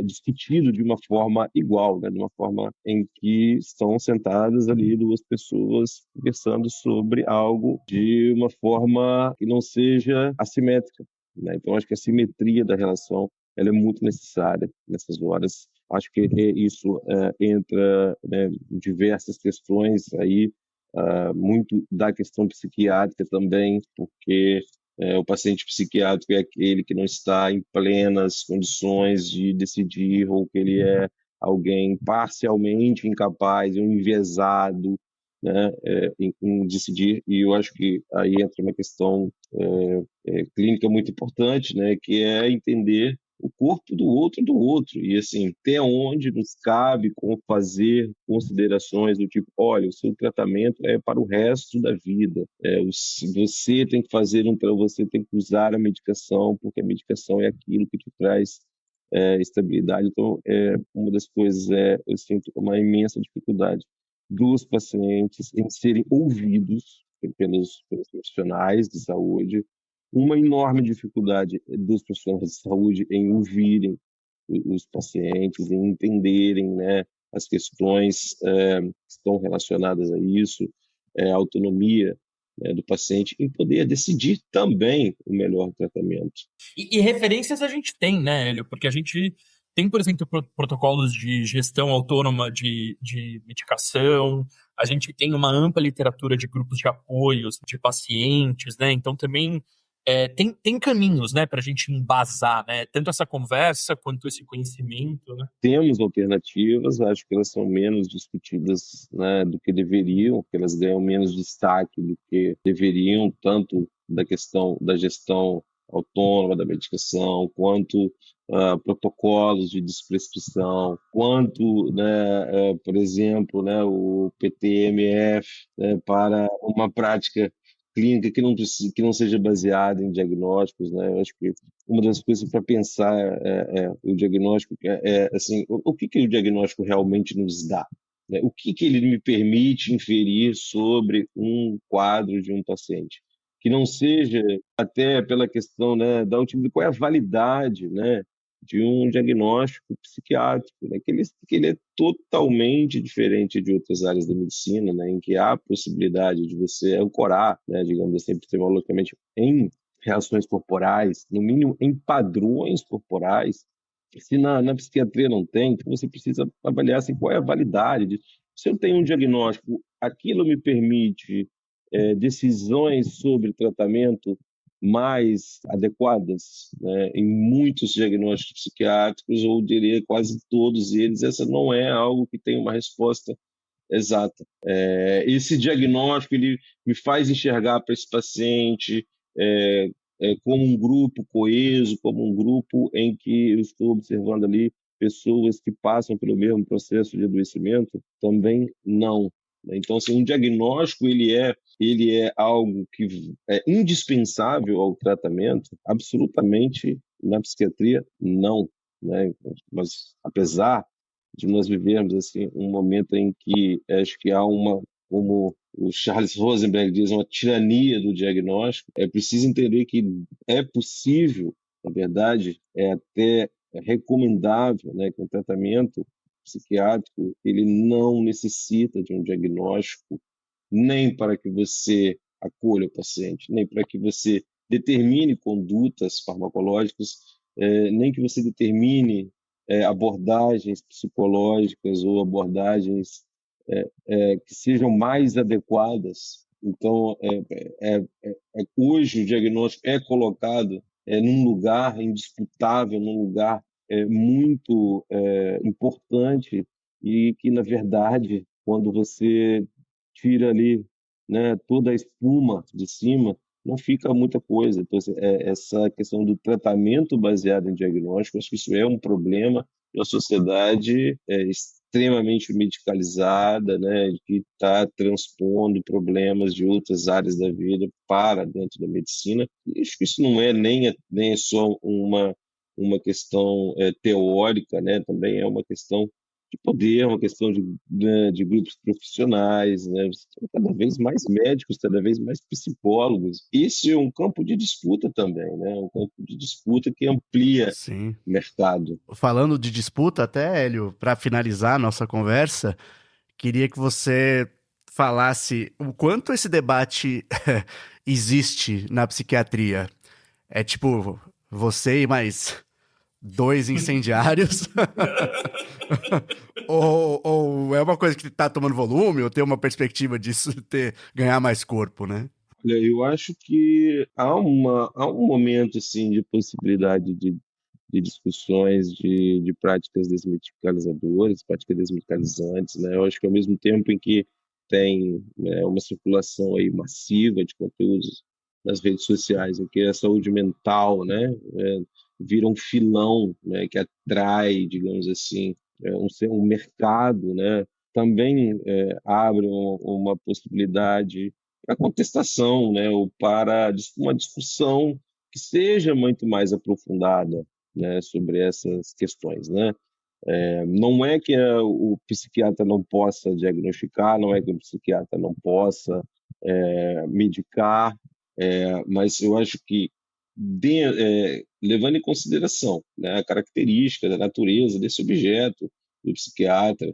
discutido de uma forma igual, né? De uma forma em que estão sentadas ali duas pessoas conversando sobre algo de uma forma que não seja assimétrica, né? Então, acho que a simetria da relação ela é muito necessária nessas horas. Acho que isso entra, né, em diversas questões aí, muito da questão psiquiátrica também, porque o paciente psiquiátrico é aquele que não está em plenas condições de decidir, ou que ele é alguém parcialmente incapaz, um enviesado, né, em decidir. E eu acho que aí entra uma questão clínica muito importante, né, que é entender o corpo do outro, e assim, até onde nos cabe fazer considerações do tipo, olha, o seu tratamento é para o resto da vida, você tem que você tem que usar a medicação, porque a medicação é aquilo que te traz estabilidade. Então, uma das coisas eu sinto uma imensa dificuldade dos pacientes em serem ouvidos pelos profissionais de saúde, uma enorme dificuldade dos profissionais de saúde em ouvirem os pacientes, em entenderem, né, as questões que estão relacionadas a isso, a autonomia, né, do paciente, em poder decidir também o melhor tratamento. E referências a gente tem, né, Hélio? Porque a gente tem, por exemplo, protocolos de gestão autônoma de medicação, a gente tem uma ampla literatura de grupos de apoio de pacientes, né? Então também tem caminhos, né, para a gente embasar, né? Tanto essa conversa quanto esse conhecimento, né? Temos alternativas, acho que elas são menos discutidas, né, do que deveriam, que elas ganham menos destaque do que deveriam, tanto da questão da gestão autônoma da medicação, quanto protocolos de desprescrição, quanto, né, por exemplo, né, o PTMF, né, para uma prática clínica que não seja baseada em diagnósticos, né? Eu acho que uma das coisas para pensar o diagnóstico assim, o que o diagnóstico realmente nos dá, né? O que ele me permite inferir sobre um quadro de um paciente, que não seja até pela questão, né, da utilidade, qual é a validade, né, de um diagnóstico psiquiátrico, né, que ele é totalmente diferente de outras áreas da medicina, né, em que há a possibilidade de você ancorar, né, digamos assim, epistemologicamente, em reações corporais, no mínimo em padrões corporais. Se na psiquiatria não tem, então você precisa avaliar assim, qual é a validade disso. Se eu tenho um diagnóstico, aquilo me permite decisões sobre tratamento mais adequadas, né? Em muitos diagnósticos psiquiátricos, ou diria quase todos eles, essa não é algo que tem uma resposta exata. Esse diagnóstico ele me faz enxergar para esse paciente como um grupo coeso, como um grupo em que eu estou observando ali pessoas que passam pelo mesmo processo de adoecimento, também não. Então, assim, um diagnóstico ele é algo que é indispensável ao tratamento? Absolutamente, na psiquiatria, não. Né? Mas, apesar de nós vivermos assim, um momento em que acho que há uma, como o Charles Rosenberg diz, uma tirania do diagnóstico, é preciso entender que é possível, na verdade, é até recomendável, né, que o tratamento psiquiátrico ele não necessita de um diagnóstico nem para que você acolha o paciente, nem para que você determine condutas farmacológicas, nem que você determine abordagens psicológicas ou abordagens que sejam mais adequadas. Então, hoje o diagnóstico é colocado num lugar indisputável, num lugar muito importante e que, na verdade, quando você tira ali, né, toda a espuma de cima, não fica muita coisa. Então, assim, essa questão do tratamento baseado em diagnóstico, acho que isso é um problema da sociedade extremamente medicalizada, né, que está transpondo problemas de outras áreas da vida para dentro da medicina. E acho que isso não é nem é só uma questão teórica, né, também é uma questão de poder, uma questão né, de grupos profissionais, né? Você tem cada vez mais médicos, cada vez mais psicólogos. Isso é um campo de disputa também, né? Um campo de disputa que amplia Sim. o mercado. Falando de disputa, até, Hélio, para finalizar a nossa conversa, queria que você falasse o quanto esse debate existe na psiquiatria. É tipo, você e mais dois incendiários? ou é uma coisa que tá tomando volume, ou tem uma perspectiva disso ganhar mais corpo, né? Olha, eu acho que há um momento assim, de possibilidade de discussões de práticas desmedicalizadoras, práticas desmedicalizantes, né? Eu acho que ao mesmo tempo em que tem, né, uma circulação aí massiva de conteúdos nas redes sociais, em que a saúde mental, né, vira um filão, né, que atrai, digamos assim, um mercado, né, também abre uma possibilidade para contestação, né, ou para uma discussão que seja muito mais aprofundada, né, sobre essas questões, né? Não é que o psiquiatra não possa diagnosticar, não é que o psiquiatra não possa medicar, mas eu acho que levando em consideração, né, a característica da natureza desse objeto do psiquiatra,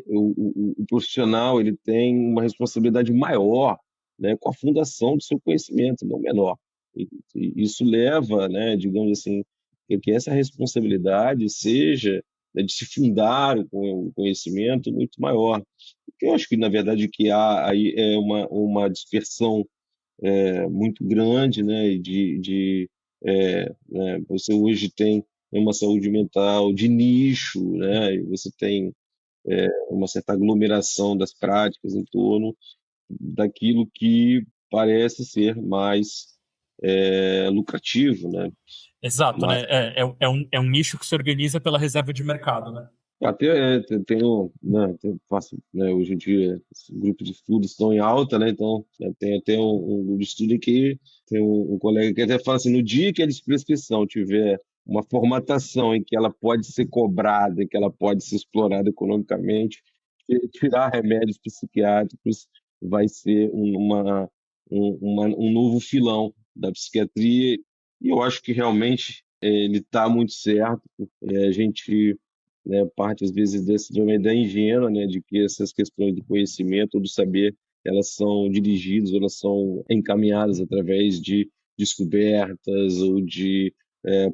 o profissional ele tem uma responsabilidade maior, né, com a fundação do seu conhecimento, não menor. E isso leva, né, digamos assim, que essa responsabilidade seja, né, de se fundar o conhecimento muito maior. Porque eu acho que, na verdade, que há aí uma dispersão muito grande, né, né, você hoje tem uma saúde mental de nicho, né, e você tem uma certa aglomeração das práticas em torno daquilo que parece ser mais lucrativo, né? Exato, Mas né? É um nicho que se organiza pela reserva de mercado, né? até faço, né, hoje em dia, esse grupo de estudos estão em alta, né? Então, né, tem até um grupo de estudo em que tem um colega que até fala assim, no dia que a prescrição tiver uma formatação em que ela pode ser cobrada, em que ela pode ser explorada economicamente, tirar remédios psiquiátricos vai ser um novo filão da psiquiatria, e eu acho que realmente ele está muito certo. A gente, né, parte às vezes de uma ideia ingênua, né, de que essas questões do conhecimento ou do saber, elas são dirigidas, elas são encaminhadas através de descobertas ou de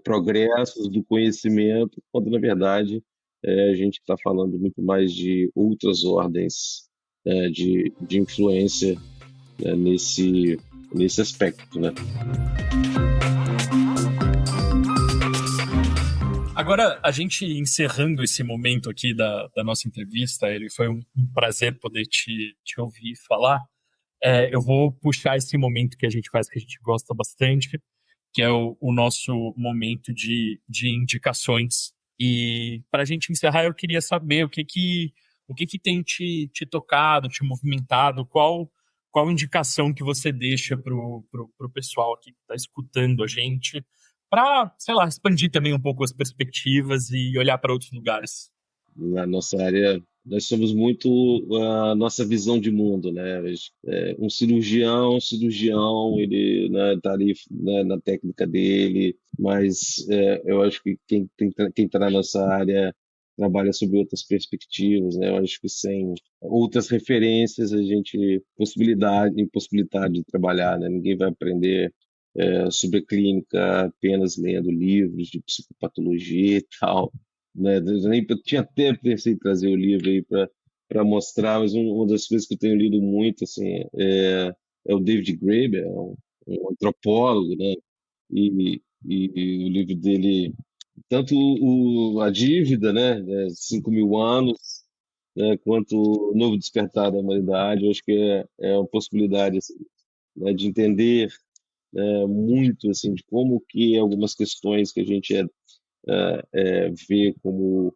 progressos do conhecimento, quando na verdade a gente está falando muito mais de outras ordens de influência, né, nesse aspecto, né? Agora, a gente encerrando esse momento aqui da nossa entrevista, ele foi um prazer poder te ouvir falar. Eu vou puxar esse momento que a gente faz, que a gente gosta bastante, que é o nosso momento de indicações. E para a gente encerrar, eu queria saber o que tem te tocado, te movimentado, qual indicação que você deixa pro pessoal aqui que está escutando a gente, para, sei lá, expandir também um pouco as perspectivas e olhar para outros lugares. Na nossa área, nós somos muito a nossa visão de mundo, né? Um cirurgião, ele, né, tá ali, né, na técnica dele, mas eu acho que quem tá na nossa área trabalha sob outras perspectivas, né? Eu acho que sem outras referências a gente impossibilidade de trabalhar, né? Ninguém vai aprender sobre clínica apenas lendo livros de psicopatologia e tal, né? Eu tinha até pensei em trazer o livro aí para mostrar, mas uma das coisas que eu tenho lido muito assim é o David Graeber, um antropólogo, né? E o livro dele, tanto A Dívida, né? 5.000 anos, né, quanto O Novo Despertar da Humanidade, eu acho que é uma possibilidade assim, né, de entender muito assim de como que algumas questões que a gente vê como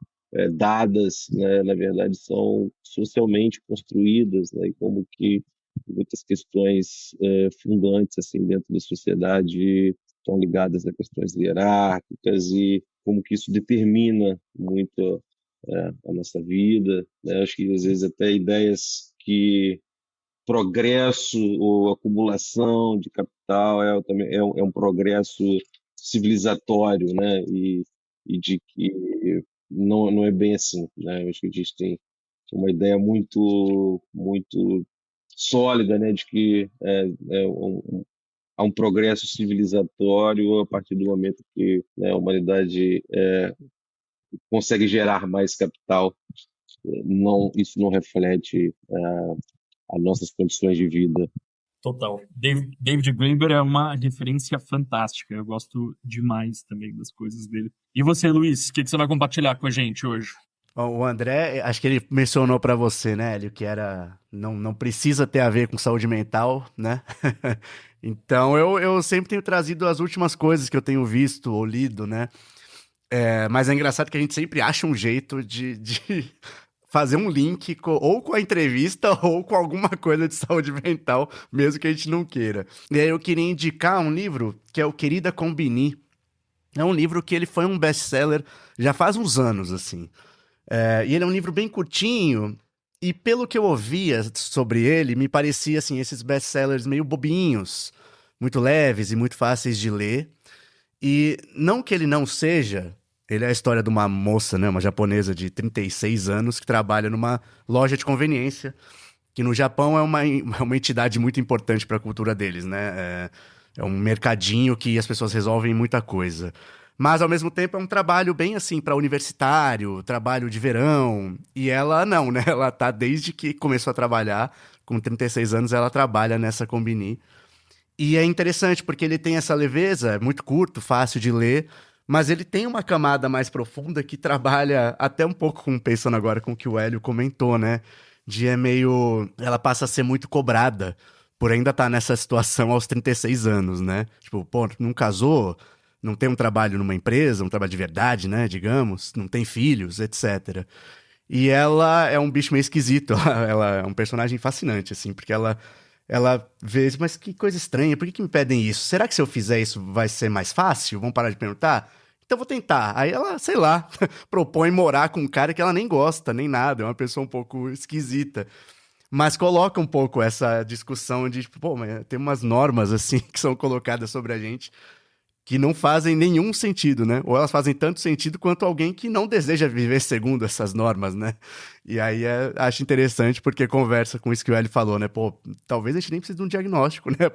dadas, né, na verdade são socialmente construídas, né, e como que muitas questões fundantes assim dentro da sociedade estão ligadas a questões hierárquicas e como que isso determina muito a nossa vida, né? Acho que às vezes até ideias que progresso ou acumulação de capital também é um progresso civilizatório, né? E de que não é bem assim, né? Eu acho que a gente tem uma ideia muito sólida, né? De que há um progresso civilizatório a partir do momento que, né, a humanidade consegue gerar mais capital. Isso não reflete as nossas condições de vida. Total. David Graeber é uma referência fantástica. Eu gosto demais também das coisas dele. E você, Luiz, o que você vai compartilhar com a gente hoje? O André, acho que ele mencionou pra você, né, Hélio, que não precisa ter a ver com saúde mental, né? Então, eu sempre tenho trazido as últimas coisas que eu tenho visto ou lido, né? Mas é engraçado que a gente sempre acha um jeito de fazer um link ou com a entrevista ou com alguma coisa de saúde mental, mesmo que a gente não queira. E aí eu queria indicar um livro que é o Querida Combini. É um livro que ele foi um best-seller já faz uns anos, assim. E ele é um livro bem curtinho, e pelo que eu ouvia sobre ele, me parecia, assim, esses best-sellers meio bobinhos, muito leves e muito fáceis de ler. E não que ele não seja, ele é a história de uma moça, né, uma japonesa de 36 anos, que trabalha numa loja de conveniência, que no Japão é uma entidade muito importante para a cultura deles, né? É um mercadinho que as pessoas resolvem muita coisa. Mas, ao mesmo tempo, é um trabalho bem, assim, para universitário, trabalho de verão. E ela não, né? Ela tá, desde que começou a trabalhar, com 36 anos, ela trabalha nessa Combini. E é interessante, porque ele tem essa leveza, é muito curto, fácil de ler, mas ele tem uma camada mais profunda que trabalha até um pouco, pensando agora com o que o Hélio comentou, né? Ela passa a ser muito cobrada por ainda estar nessa situação aos 36 anos, né? Tipo, pô, não casou, não tem um trabalho numa empresa, um trabalho de verdade, né, digamos, não tem filhos, etc. E ela é um bicho meio esquisito, ela é um personagem fascinante, assim, porque ela vê, mas que coisa estranha, por que me pedem isso? Será que se eu fizer isso vai ser mais fácil? Vão parar de perguntar? Então vou tentar. Aí ela, sei lá, propõe morar com um cara que ela nem gosta, nem nada, é uma pessoa um pouco esquisita. Mas coloca um pouco essa discussão de, tipo, pô, mas tem umas normas, assim, que são colocadas sobre a gente que não fazem nenhum sentido, né? Ou elas fazem tanto sentido quanto alguém que não deseja viver segundo essas normas, né? E aí acho interessante porque conversa com isso que o Eli falou, né? Pô, talvez a gente nem precise de um diagnóstico, né?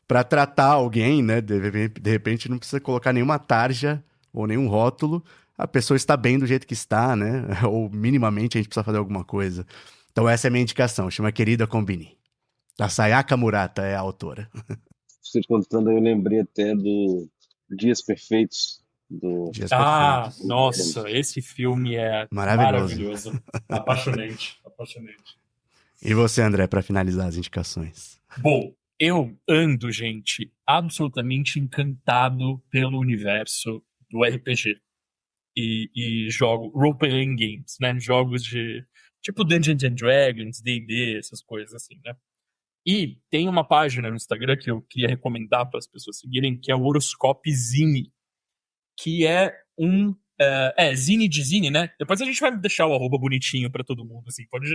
Pra tratar alguém, né? De repente não precisa colocar nenhuma tarja ou nenhum rótulo. A pessoa está bem do jeito que está, né? Ou minimamente a gente precisa fazer alguma coisa. Então essa é a minha indicação, chama Querida Combini. A Sayaka Murata é a autora. Você contando, eu lembrei até do Dias Perfeitos, do Dias Ah, Perfeitos. nossa, esse filme é Maravilhoso. maravilhoso. Apaixonante, apaixonante. E você, André, para finalizar as indicações? Bom, eu ando, gente, absolutamente encantado pelo universo do RPG e jogo role-playing games, né? Jogos de tipo Dungeons and Dragons, D&D, essas coisas assim, né? E tem uma página no Instagram que eu queria recomendar para as pessoas seguirem, que é o Horoscope Zine, que é um Zine de Zine, né? Depois a gente vai deixar o arroba bonitinho para todo mundo, assim, pode,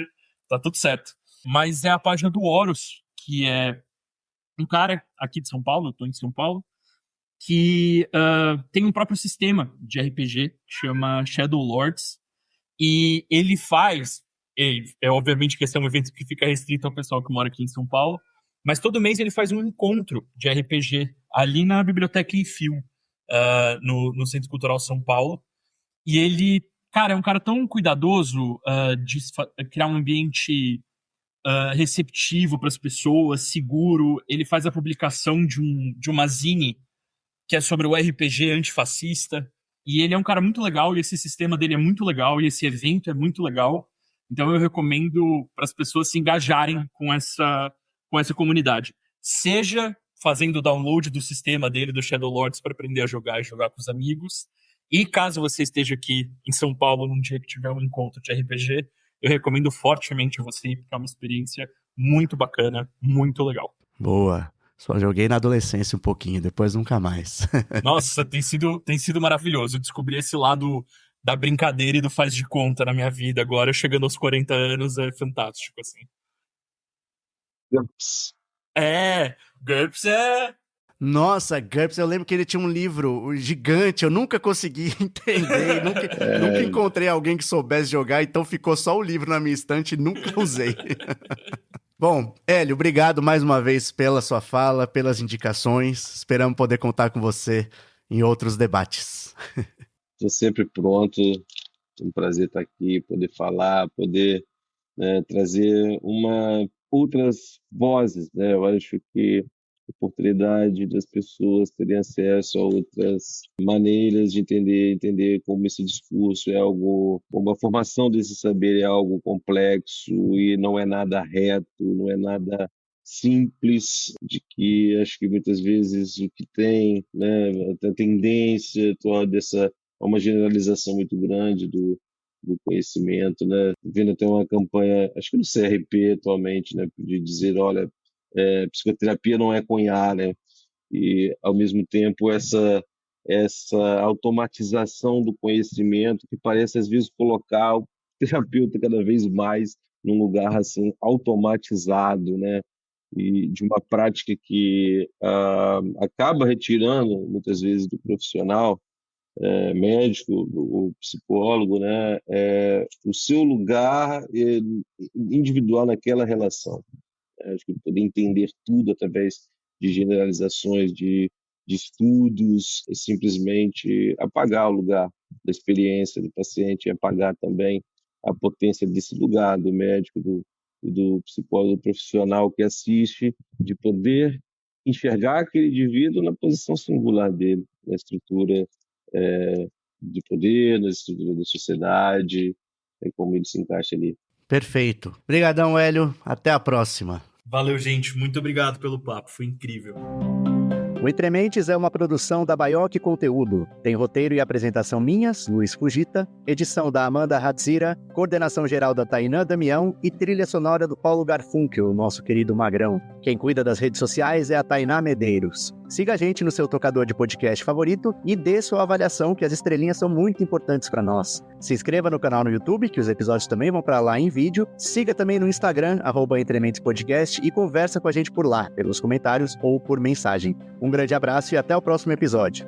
tá tudo certo. Mas é a página do Horus, que é um cara aqui de São Paulo, eu tô em São Paulo, que tem um próprio sistema de RPG, que chama Shadow Lords, e ele faz, obviamente que esse é um evento que fica restrito ao pessoal que mora aqui em São Paulo, mas todo mês ele faz um encontro de RPG ali na Biblioteca Enfio, no Centro Cultural São Paulo, e ele, cara, é um cara tão cuidadoso de criar um ambiente receptivo para as pessoas, seguro. Ele faz a publicação de uma zine que é sobre o RPG antifascista. E ele é um cara muito legal, e esse sistema dele é muito legal, e esse evento é muito legal. Então eu recomendo para as pessoas se engajarem com essa comunidade. Seja fazendo o download do sistema dele, do Shadow Lords, para aprender a jogar e jogar com os amigos. E caso você esteja aqui em São Paulo num dia que tiver um encontro de RPG, eu recomendo fortemente você ir, porque é uma experiência muito bacana, muito legal. Boa. Só joguei na adolescência um pouquinho, depois nunca mais. Nossa, tem sido maravilhoso. Eu descobri esse lado da brincadeira e do faz de conta na minha vida. Agora, chegando aos 40 anos, é fantástico, assim. GURPS. GURPS é... Nossa, GURPS, eu lembro que ele tinha um livro gigante, eu nunca consegui entender, nunca encontrei alguém que soubesse jogar, então ficou só o livro na minha estante e nunca usei. Bom, Hélio, obrigado mais uma vez pela sua fala, pelas indicações. Esperamos poder contar com você em outros debates. Estou sempre pronto. É um prazer estar aqui, poder falar, poder trazer outras vozes, né? Eu acho que a oportunidade das pessoas terem acesso a outras maneiras de entender como esse discurso é algo, como a formação desse saber é algo complexo e não é nada reto, não é nada simples, de que acho que muitas vezes o que tem, né, a tendência toda essa a uma generalização muito grande do conhecimento, né? Vendo até uma campanha, acho que no CRP atualmente, né, de dizer, olha, psicoterapia não é com IA, né? E ao mesmo tempo essa automatização do conhecimento que parece às vezes colocar o terapeuta cada vez mais num lugar assim automatizado, né? E de uma prática que acaba retirando muitas vezes do profissional médico, o psicólogo, né, o seu lugar individual naquela relação. Acho que poder entender tudo através de generalizações, de estudos, é simplesmente apagar o lugar da experiência do paciente, apagar também a potência desse lugar do médico, do psicólogo profissional que assiste, de poder enxergar aquele indivíduo na posição singular dele, na estrutura de poder, na estrutura da sociedade, como ele se encaixa ali. Perfeito. Obrigadão, Hélio. Até a próxima. Valeu, gente. Muito obrigado pelo papo. Foi incrível. O Entre Mentes é uma produção da Baioc Conteúdo. Tem roteiro e apresentação minhas, Luiz Fujita, edição da Amanda Hatzira, coordenação geral da Tainã Damião e trilha sonora do Paulo Garfunkel, nosso querido Magrão. Quem cuida das redes sociais é a Tainá Medeiros. Siga a gente no seu tocador de podcast favorito e dê sua avaliação, que as estrelinhas são muito importantes para nós. Se inscreva no canal no YouTube, que os episódios também vão para lá em vídeo. Siga também no Instagram, @EntreMentesPodcast, e conversa com a gente por lá, pelos comentários ou por mensagem. Um grande abraço e até o próximo episódio.